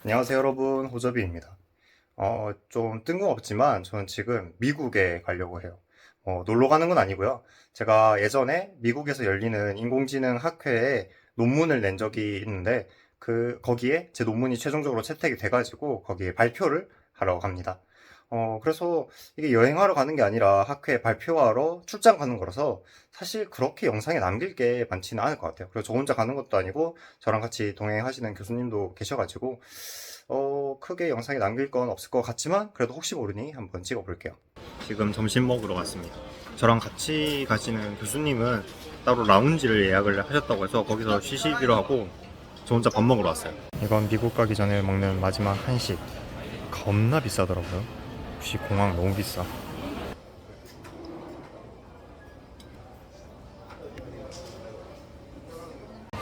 안녕하세요 여러분, 호접이입니다. 좀 뜬금없지만 저는 지금 미국에 가려고 해요. 놀러 가는 건 아니고요. 제가 예전에 미국에서 열리는 인공지능 학회에 논문을 낸 적이 있는데 거기에 제 논문이 최종적으로 채택이 돼가지고 거기에 발표를 하러 갑니다. 그래서 이게 여행하러 가는 게 아니라 학회에 발표하러 출장 가는 거라서 사실 그렇게 영상에 남길 게 많지는 않을 것 같아요. 그리고 저 혼자 가는 것도 아니고 저랑 같이 동행하시는 교수님도 계셔가지고 크게 영상에 남길 건 없을 것 같지만 그래도 혹시 모르니 한번 찍어볼게요. 지금 점심 먹으러 왔습니다. 저랑 같이 가시는 교수님은 따로 라운지를 예약을 하셨다고 해서 거기서 쉬시기로 하고 저 혼자 밥 먹으러 왔어요. 이건 미국 가기 전에 먹는 마지막 한식. 겁나 비싸더라고요. 역시 공항 너무 비싸.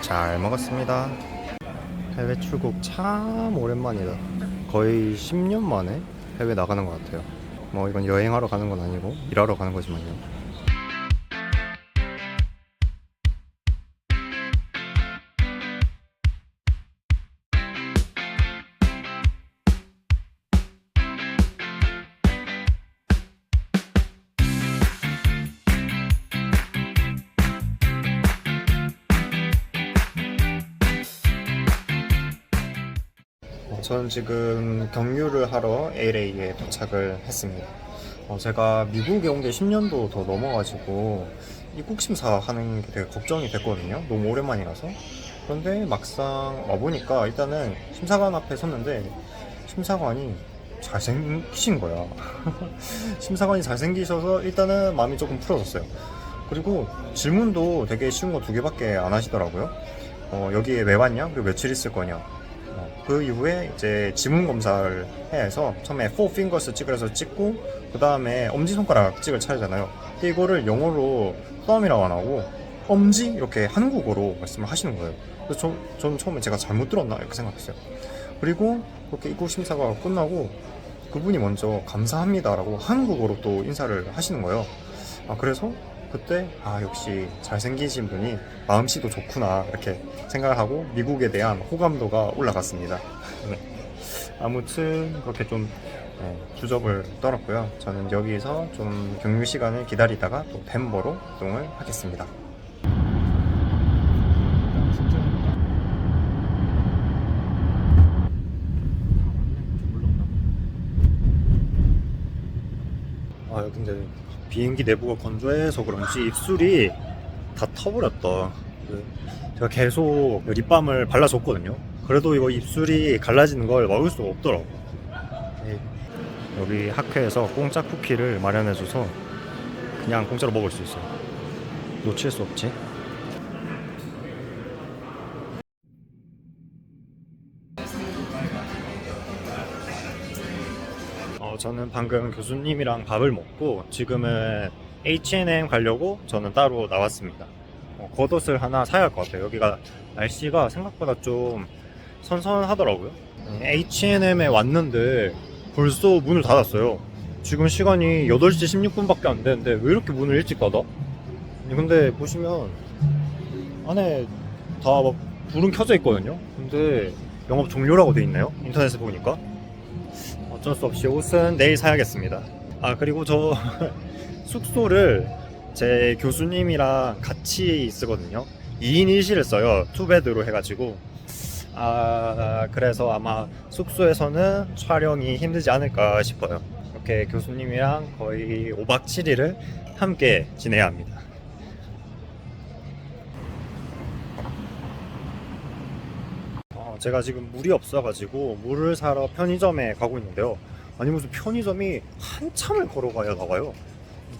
잘 먹었습니다. 해외 출국 참 오랜만이다. 거의 10년 만에 해외 나가는 것 같아요. 뭐 이건 여행하러 가는 건 아니고 일하러 가는 거지만요. 저는 지금 경유를 하러 LA에 도착을 했습니다. 제가 미국에 온 게 10년도 더 넘어가지고 입국 심사 하는 게 되게 걱정이 됐거든요. 너무 오랜만이라서. 그런데 막상 와보니까 일단은 심사관 앞에 섰는데 심사관이 잘생기신 거야. 심사관이 잘생기셔서 일단은 마음이 조금 풀어졌어요. 그리고 질문도 되게 쉬운 거 두 개밖에 안 하시더라고요. 여기에 왜 왔냐? 그리고 며칠 있을 거냐? 그 이후에 이제 지문 검사를 해야 해서 처음에 four fingers 찍으래서 찍고 그 다음에 엄지손가락 찍을 차례잖아요. 근데 이거를 영어로 thumb이라고 안 하고 엄지 이렇게 한국어로 말씀을 하시는 거예요. 그래서 저는 처음에 제가 잘못 들었나 이렇게 생각했어요. 그리고 그렇게 입국 심사가 끝나고 그분이 먼저 감사합니다라고 한국어로 또 인사를 하시는 거예요. 그래서 그때 역시 잘생기신 분이 마음씨도 좋구나 이렇게 생각을 하고 미국에 대한 호감도가 올라갔습니다. 네. 아무튼 그렇게 좀 주접을 떨었고요. 저는 여기서 좀 경유 시간을 기다리다가 또 덴버로 이동을 하겠습니다. 근데 비행기 내부가 건조해서 그런지 입술이 다 터버렸다. 제가 계속 립밤을 발라줬거든요. 그래도 이거 입술이 갈라지는 걸 막을 수가 없더라고. 여기 학회에서 공짜 쿠키를 마련해줘서 그냥 공짜로 먹을 수 있어요. 놓칠 수 없지. 저는 방금 교수님이랑 밥을 먹고 지금은 H&M 가려고 저는 따로 나왔습니다. 겉옷을 하나 사야 할 것 같아요. 여기가 날씨가 생각보다 좀 선선하더라고요. H&M에 왔는데 벌써 문을 닫았어요. 지금 시간이 8시 16분밖에 안 되는데 왜 이렇게 문을 일찍 닫아? 근데 보시면 안에 다 막 불은 켜져 있거든요. 근데 영업 종료라고 돼 있네요. 인터넷에 보니까. 어쩔 수 없이 옷은 내일 사야겠습니다. 그리고 저 숙소를 제 교수님이랑 같이 쓰거든요. 2인 1실을 써요. 투베드로 해가지고. 그래서 아마 숙소에서는 촬영이 힘들지 않을까 싶어요. 이렇게 교수님이랑 거의 5박 7일을 함께 지내야 합니다. 제가 지금 물이 없어가지고 물을 사러 편의점에 가고 있는데요. 아니 무슨 편의점이 한참을 걸어가야 나와요.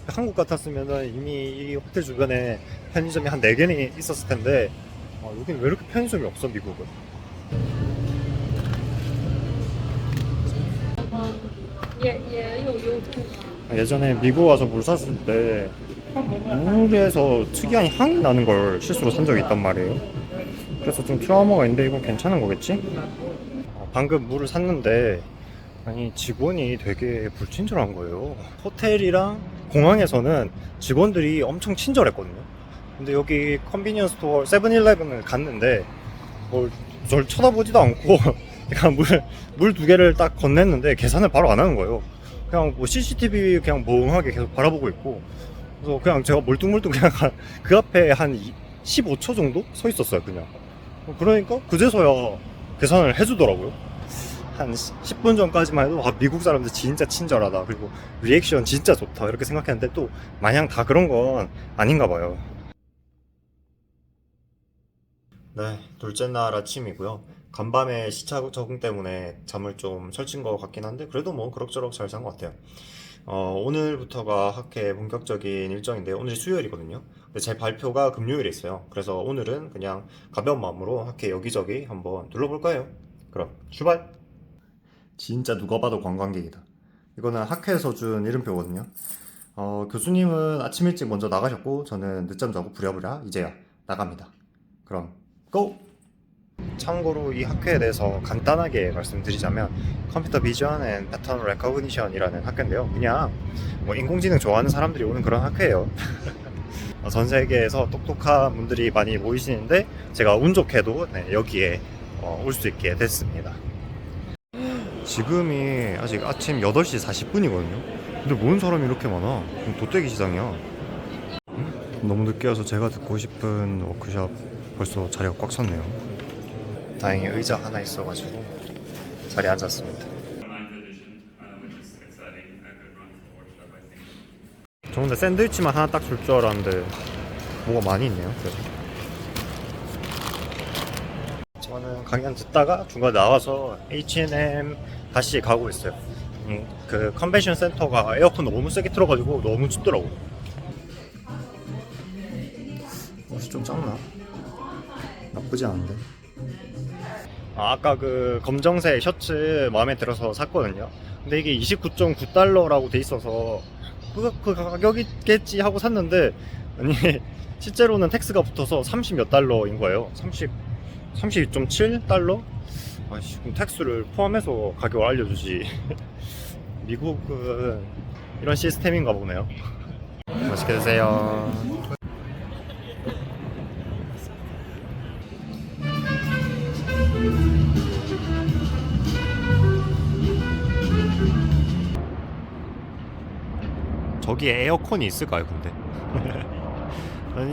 한국 같았으면 이미 이 호텔 주변에 편의점이 한 4개는 있었을 텐데 여긴 왜 이렇게 편의점이 없어 미국은? 예전에 미국 와서 물 샀을 때 물에서 특이한 향이 나는 걸 실수로 산 적이 있단 말이에요. 그래서 좀 트라우마가 있는데 이건 괜찮은 거겠지? 방금 물을 샀는데 아니 직원이 되게 불친절한 거예요. 호텔이랑 공항에서는 직원들이 엄청 친절했거든요. 근데 여기 컨비니언스 스토어 세븐일레븐을 갔는데 뭘 저를 쳐다보지도 않고 그냥 물 두 개를 딱 건넸는데 계산을 바로 안 하는 거예요. 그냥 뭐 CCTV 그냥 멍하게 계속 바라보고 있고, 그래서 그냥 제가 멀뚱멀뚱 그냥 그 앞에 한 15초 정도 서 있었어요, 그냥. 그러니까 그제서야 계산을 해주더라고요. 한 10분 전까지만 해도 미국 사람들 진짜 친절하다, 그리고 리액션 진짜 좋다 이렇게 생각했는데 또 마냥 다 그런 건 아닌가 봐요. 네, 둘째 날 아침이고요. 간밤에 시차 적응 때문에 잠을 좀 설친 것 같긴 한데 그래도 뭐 그럭저럭 잘 잔 것 같아요. 오늘부터가 학회 본격적인 일정인데요. 오늘이 수요일이거든요. 근데 제 발표가 금요일에 있어요. 그래서 오늘은 그냥 가벼운 마음으로 학회 여기저기 한번 둘러볼 거예요. 그럼 출발! 진짜 누가 봐도 관광객이다. 이거는 학회에서 준 이름표거든요. 교수님은 아침 일찍 먼저 나가셨고 저는 늦잠 자고 부랴부랴 이제야 나갑니다. 그럼 고! 참고로 이 학회에 대해서 간단하게 말씀드리자면 컴퓨터 비전 앤 패턴 레커그니션이라는 학교인데요. 그냥 뭐 인공지능 좋아하는 사람들이 오는 그런 학회예요. 전 세계에서 똑똑한 분들이 많이 모이시는데 제가 운 좋게도 여기에 올 수 있게 됐습니다. 지금이 아직 아침 8시 40분이거든요. 근데 모은 사람이 이렇게 많아. 도떼기 시장이야. 너무 늦게 와서 제가 듣고 싶은 워크숍 벌써 자리가 꽉 찼네요. 다행히 의자 하나 있어가지고 자리에 앉았습니다. 저 근데 샌드위치만 하나 딱 줄 줄 알았는데 뭐가 많이 있네요. 그래서 저는 강연 듣다가 중간에 나와서 H&M 다시 가고 있어요. 그 컨벤션 센터가 에어컨 너무 세게 틀어가지고 너무 춥더라고. 옷이 좀 작나? 나쁘지 않은데. 아까 그 검정색 셔츠 마음에 들어서 샀거든요. 근데 이게 29.9달러라고 돼 있어서 그 가격이겠지 하고 샀는데, 아니 실제로는 텍스가 붙어서 30 몇 달러인 거예요. 32.7달러? 아이씨, 그럼 텍스를 포함해서 가격을 알려주지. 미국은 이런 시스템인가 보네요. 맛있게 드세요. 저기에 에어컨이 있을까요, 근데?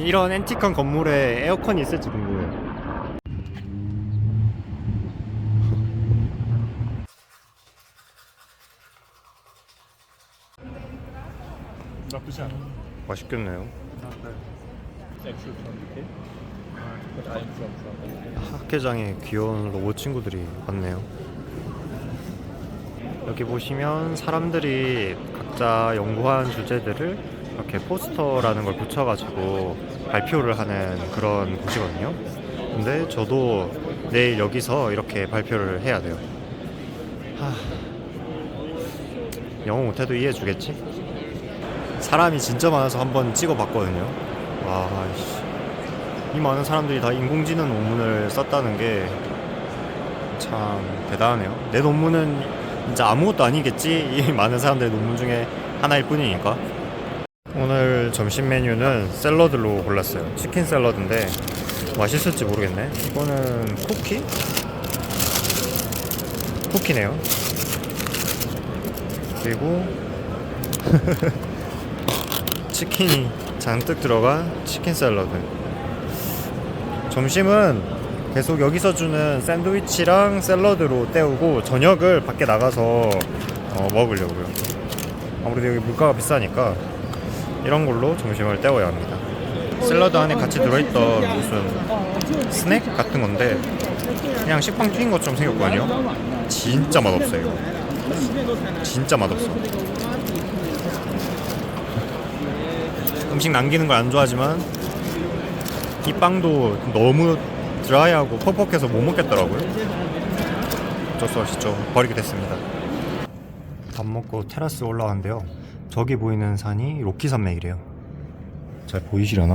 이런 앤틱한 건물에 에어컨이 있을지 궁금해요. 나쁘지 않아. 맛있겠네요. Actual from UK, but I'm from UK. 학회장에 귀여운 로봇 친구들이 많네요. 여기 보시면 사람들이 각자 연구한 주제들을 이렇게 포스터라는 걸 붙여가지고 발표를 하는 그런 곳이거든요. 근데 저도 내일 여기서 이렇게 발표를 해야 돼요. 영어 못해도 이해해주겠지? 사람이 진짜 많아서 한번 찍어봤거든요. 와, 이 많은 사람들이 다 인공지능 논문을 썼다는 게 참 대단하네요. 내 논문은 진짜 아무것도 아니겠지? 이 많은 사람들의 논문 중에 하나일 뿐이니까. 오늘 점심 메뉴는 샐러드로 골랐어요. 치킨 샐러드인데 맛있을지 모르겠네. 이거는 쿠키네요. 그리고 치킨이 잔뜩 들어간 치킨 샐러드. 점심은 계속 여기서 주는 샌드위치랑 샐러드로 때우고 저녁을 밖에 나가서 먹으려고요. 아무래도 여기 물가가 비싸니까 이런 걸로 점심을 때워야 합니다. 샐러드 안에 같이 들어있던 무슨 스낵 같은 건데 그냥 식빵 튀긴 것처럼 생겼거든요. 진짜 맛없어요. 이거 진짜 맛없어. 음식 남기는 걸 안 좋아하지만 이 빵도 너무 드라이하고 퍽퍽해서 못 먹겠더라고요. 어쩔 수 없이 좀 버리게 됐습니다. 밥 먹고 테라스 올라왔는데요. 저기 보이는 산이 로키 산맥이래요. 잘 보이시려나?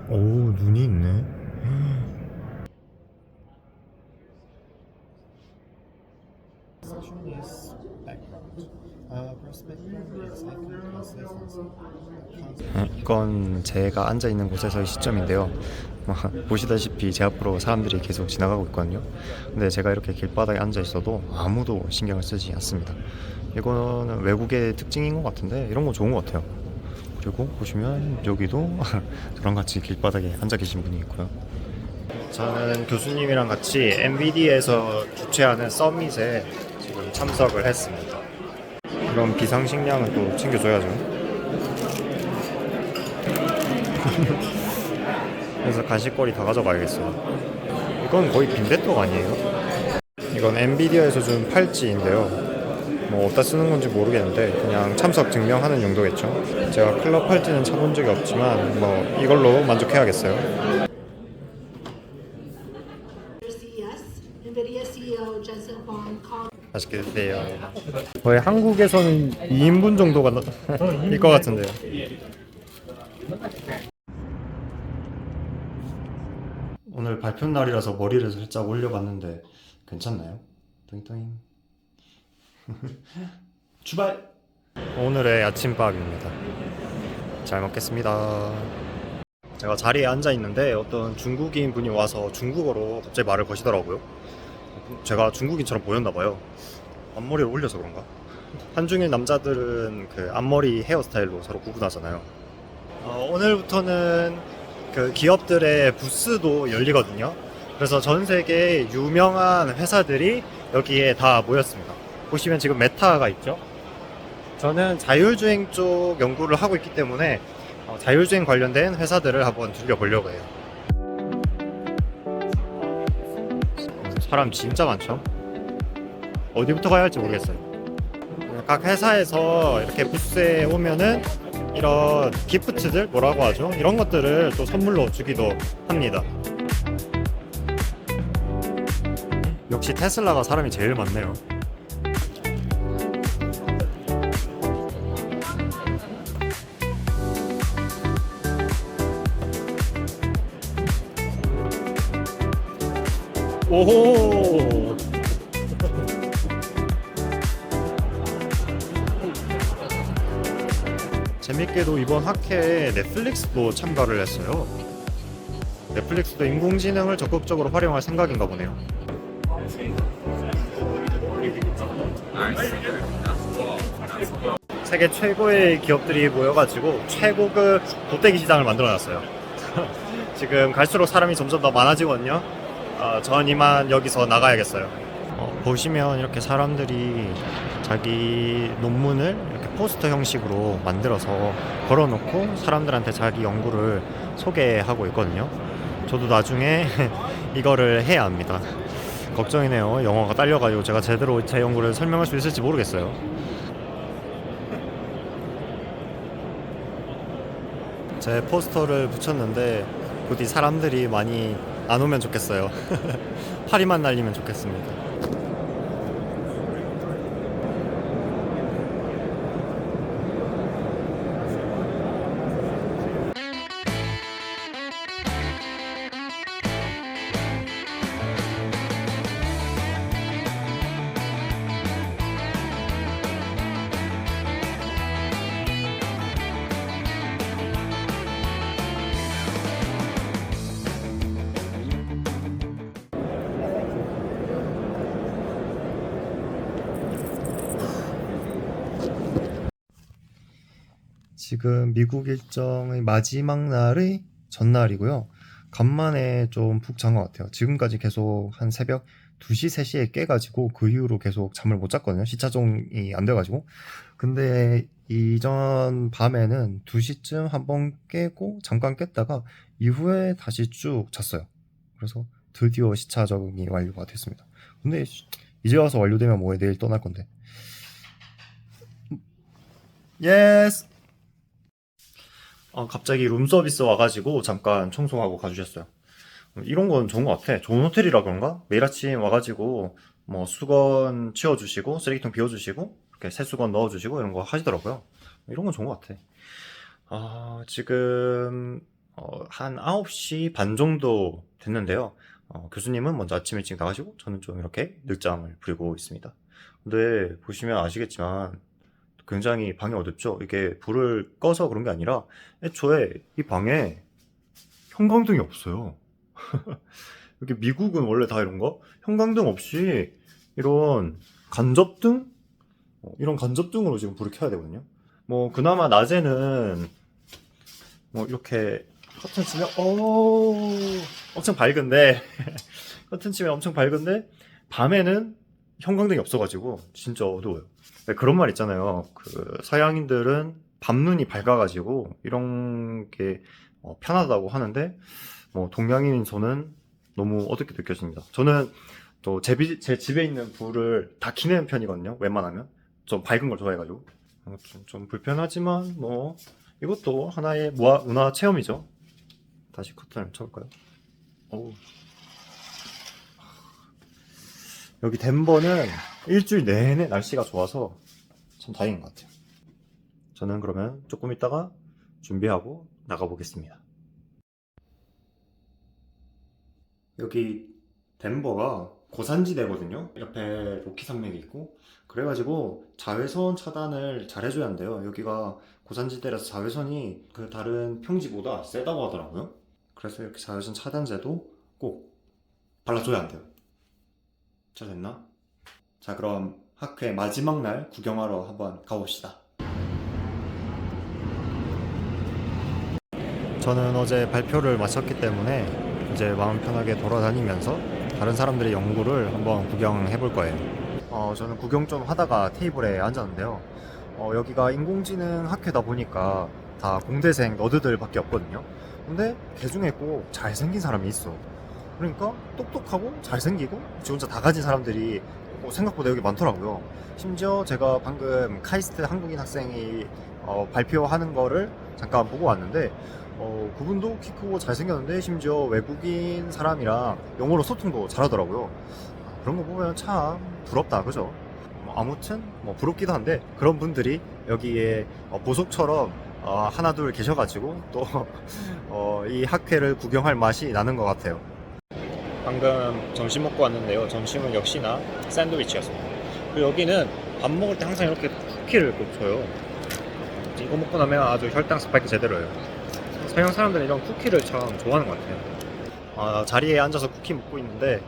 오, 눈이 있네. Chinese background. Perspective is icon consistency. 이건 제가 앉아 있는 곳에서의 시점인데요. 보시다시피 제 앞으로 사람들이 계속 지나가고 있거든요. 근데 제가 이렇게 길바닥에 앉아 있어도 아무도 신경을 쓰지 않습니다. 이거는 외국의 특징인 것 같은데 이런 거 좋은 것 같아요. 그리고 보시면 여기도 저랑 같이 길바닥에 앉아 계신 분이 있고요. 저는 교수님이랑 같이 NVIDIA에서 주최하는 서밋에 지금 참석을 했습니다. 그럼 비상식량은 또 챙겨줘야죠. 그래서 간식거리 다 가져가야겠어요. 이건 거의 빈대떡 아니에요? 이건 엔비디아에서 준 팔찌인데요. 뭐 어디다 쓰는 건지 모르겠는데 그냥 참석 증명하는 용도겠죠. 제가 클럽 팔찌는 차본 적이 없지만 뭐 이걸로 만족해야겠어요. CES, NVIDIA CEO Jensen Huang called 맛있게 드세요. 거의 한국에서는 2인분 정도가 일 것 같은데요. 오늘 발표 날이라서 머리를 살짝 올려봤는데 괜찮나요? 똥똥. 출발! 오늘의 아침밥입니다. 잘 먹겠습니다. 제가 자리에 앉아 있는데 어떤 중국인 분이 와서 중국어로 갑자기 말을 거시더라고요. 제가 중국인처럼 보였나봐요. 앞머리를 올려서 그런가? 한중일 남자들은 그 앞머리 헤어스타일로 서로 구분하잖아요. 오늘부터는 그 기업들의 부스도 열리거든요. 그래서 전 세계 유명한 회사들이 여기에 다 모였습니다. 보시면 지금 메타가 있죠. 저는 자율주행 쪽 연구를 하고 있기 때문에 자율주행 관련된 회사들을 한번 들려보려고 해요. 사람 진짜 많죠? 어디부터 가야 할지 모르겠어요. 각 회사에서 이렇게 부스에 오면은 이런 기프트들, 뭐라고 하죠? 이런 것들을 또 선물로 주기도 합니다. 역시 테슬라가 사람이 제일 많네요. 오호! 재밌게도 이번 학회에 넷플릭스도 참가를 했어요. 넷플릭스도 인공지능을 적극적으로 활용할 생각인가 보네요. 세계 최고의 기업들이 모여가지고 최고급 돗대기 시장을 만들어놨어요. 지금 갈수록 사람이 점점 더 많아지거든요. 전 이만 여기서 나가야겠어요. 보시면 이렇게 사람들이 자기 논문을 이렇게 포스터 형식으로 만들어서 걸어놓고 사람들한테 자기 연구를 소개하고 있거든요. 저도 나중에 이거를 해야 합니다. 걱정이네요. 영어가 딸려가지고 제가 제대로 제 연구를 설명할 수 있을지 모르겠어요. 제 포스터를 붙였는데 부디 사람들이 많이 안 오면 좋겠어요. 파리만 날리면 좋겠습니다. 지금 미국 일정의 마지막 날의 전날이고요. 간만에 좀 푹 잔 것 같아요. 지금까지 계속 한 새벽 2시, 3시에 깨가지고 그 이후로 계속 잠을 못 잤거든요. 시차종이 안 돼가지고. 근데 이전 밤에는 2시쯤 한번 깨고 잠깐 깼다가 이후에 다시 쭉 잤어요. 그래서 드디어 시차 적응이 완료가 됐습니다. 근데 이제 와서 완료되면 뭐해? 내일 떠날 건데. 예스! 갑자기 룸서비스 와가지고 잠깐 청소하고 가주셨어요. 이런 건 좋은 것 같아. 좋은 호텔이라 그런가? 매일 아침 와가지고 뭐 수건 치워주시고 쓰레기통 비워주시고 이렇게 새수건 넣어주시고 이런 거 하시더라고요. 이런 건 좋은 것 같아. 지금 한 9시 반 정도 됐는데요. 교수님은 먼저 아침 일찍 나가시고 저는 좀 이렇게 늦잠을 부리고 있습니다. 근데 보시면 아시겠지만 굉장히 방이 어둡죠? 이게 불을 꺼서 그런 게 아니라 애초에 이 방에 형광등이 없어요. 여기 미국은 원래 다 이런 거? 형광등 없이 이런 간접등? 이런 간접등으로 지금 불을 켜야 되거든요. 뭐 그나마 낮에는 뭐 이렇게 커튼 치면 엄청 밝은데 커튼 치면 엄청 밝은데 밤에는 형광등이 없어가지고 진짜 어두워요. 그런 말 있잖아요. 그 서양인들은 밤눈이 밝아가지고 이런 게 편하다고 하는데 뭐 동양인인 저는 너무 어둡게 느껴집니다. 저는 또 제 집에 있는 불을 다 켜는 편이거든요. 웬만하면 좀 밝은 걸 좋아해가지고 아무튼 좀 불편하지만 뭐 이것도 하나의 문화 체험이죠. 다시 커튼을 쳐볼까요? 어우. 여기 덴버는 일주일 내내 날씨가 좋아서 참 다행인 것 같아요. 저는 그러면 조금 있다가 준비하고 나가보겠습니다. 여기 덴버가 고산지대거든요. 옆에 로키 산맥이 있고 그래가지고 자외선 차단을 잘 해줘야 한대요. 여기가 고산지대라서 자외선이 그 다른 평지보다 세다고 하더라고요. 그래서 이렇게 자외선 차단제도 꼭 발라줘야 한대요. 잘 됐나? 자, 그럼 학회 마지막 날 구경하러 한번 가봅시다. 저는 어제 발표를 마쳤기 때문에 이제 마음 편하게 돌아다니면서 다른 사람들의 연구를 한번 구경해 볼 거예요. 저는 구경 좀 하다가 테이블에 앉았는데요. 여기가 인공지능 학회다 보니까 다 공대생 너드들 밖에 없거든요. 근데 그 중에 꼭 잘생긴 사람이 있어. 그러니까 똑똑하고 잘생기고 지 혼자 다 가진 사람들이 생각보다 여기 많더라고요. 심지어 제가 방금 카이스트 한국인 학생이 발표하는 거를 잠깐 보고 왔는데 그분도 키 크고 잘생겼는데 심지어 외국인 사람이랑 영어로 소통도 잘하더라고요. 그런 거 보면 참 부럽다, 그죠? 아무튼 뭐 부럽기도 한데 그런 분들이 여기에 보석처럼 하나 둘 계셔가지고 또 이 학회를 구경할 맛이 나는 것 같아요. 방금 점심 먹고 왔는데요. 점심은 역시나 샌드위치였습니다. 그리고 여기는 밥 먹을 때 항상 이렇게 쿠키를 꼭 줘요. 이거 먹고 나면 아주 혈당 스파이크 제대로예요. 서양 사람들은 이런 쿠키를 참 좋아하는 것 같아요. 자리에 앉아서 쿠키 먹고 있는데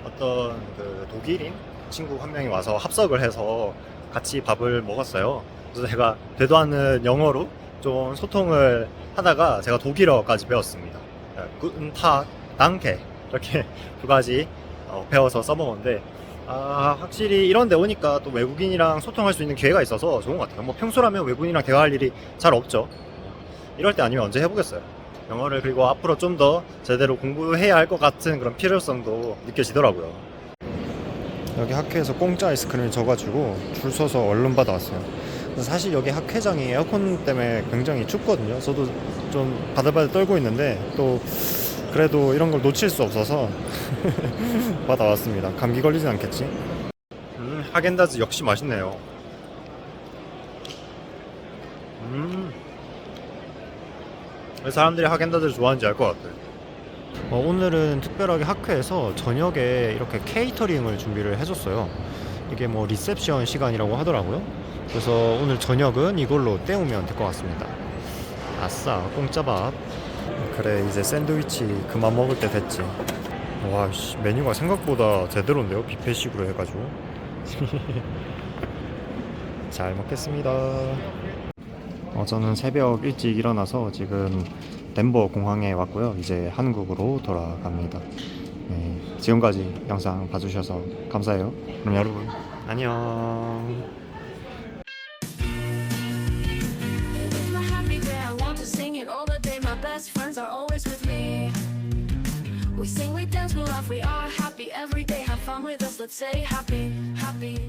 어떤 그 독일인 친구 한 명이 와서 합석을 해서 같이 밥을 먹었어요. 그래서 제가 되도 않는 영어로 좀 소통을 하다가 제가 독일어까지 배웠습니다. 굿은탁, 당케 이렇게 두 가지 배워서 써먹었는데 확실히 이런 데 오니까 또 외국인이랑 소통할 수 있는 기회가 있어서 좋은 것 같아요. 뭐 평소라면 외국인이랑 대화할 일이 잘 없죠. 이럴 때 아니면 언제 해보겠어요. 영어를 그리고 앞으로 좀 더 제대로 공부해야 할 것 같은 그런 필요성도 느껴지더라고요. 여기 학회에서 공짜 아이스크림을 줘가지고 줄 서서 얼른 받아왔어요. 사실 여기 학회장이 에어컨 때문에 굉장히 춥거든요. 저도 좀 바들바들 떨고 있는데 또 그래도 이런 걸 놓칠 수 없어서 받아왔습니다. 감기 걸리진 않겠지? 하겐다즈 역시 맛있네요. 왜 사람들이 하겐다즈를 좋아하는지 알 것 같아요. 오늘은 특별하게 학회에서 저녁에 이렇게 케이터링을 준비를 해줬어요. 이게 뭐 리셉션 시간이라고 하더라고요. 그래서 오늘 저녁은 이걸로 때우면 될 것 같습니다. 아싸, 공짜밥. 그래, 이제 샌드위치 그만 먹을 때 됐지. 와, 메뉴가 생각보다 제대로인데요? 뷔페식으로 해가지고. 잘 먹겠습니다. 저는 새벽 일찍 일어나서 지금 덴버 공항에 왔고요. 이제 한국으로 돌아갑니다. 네, 지금까지 영상 봐주셔서 감사해요. 그럼 여러분 안녕. We sing, we dance, we laugh, we are happy every day. Have fun with us, let's say happy, happy.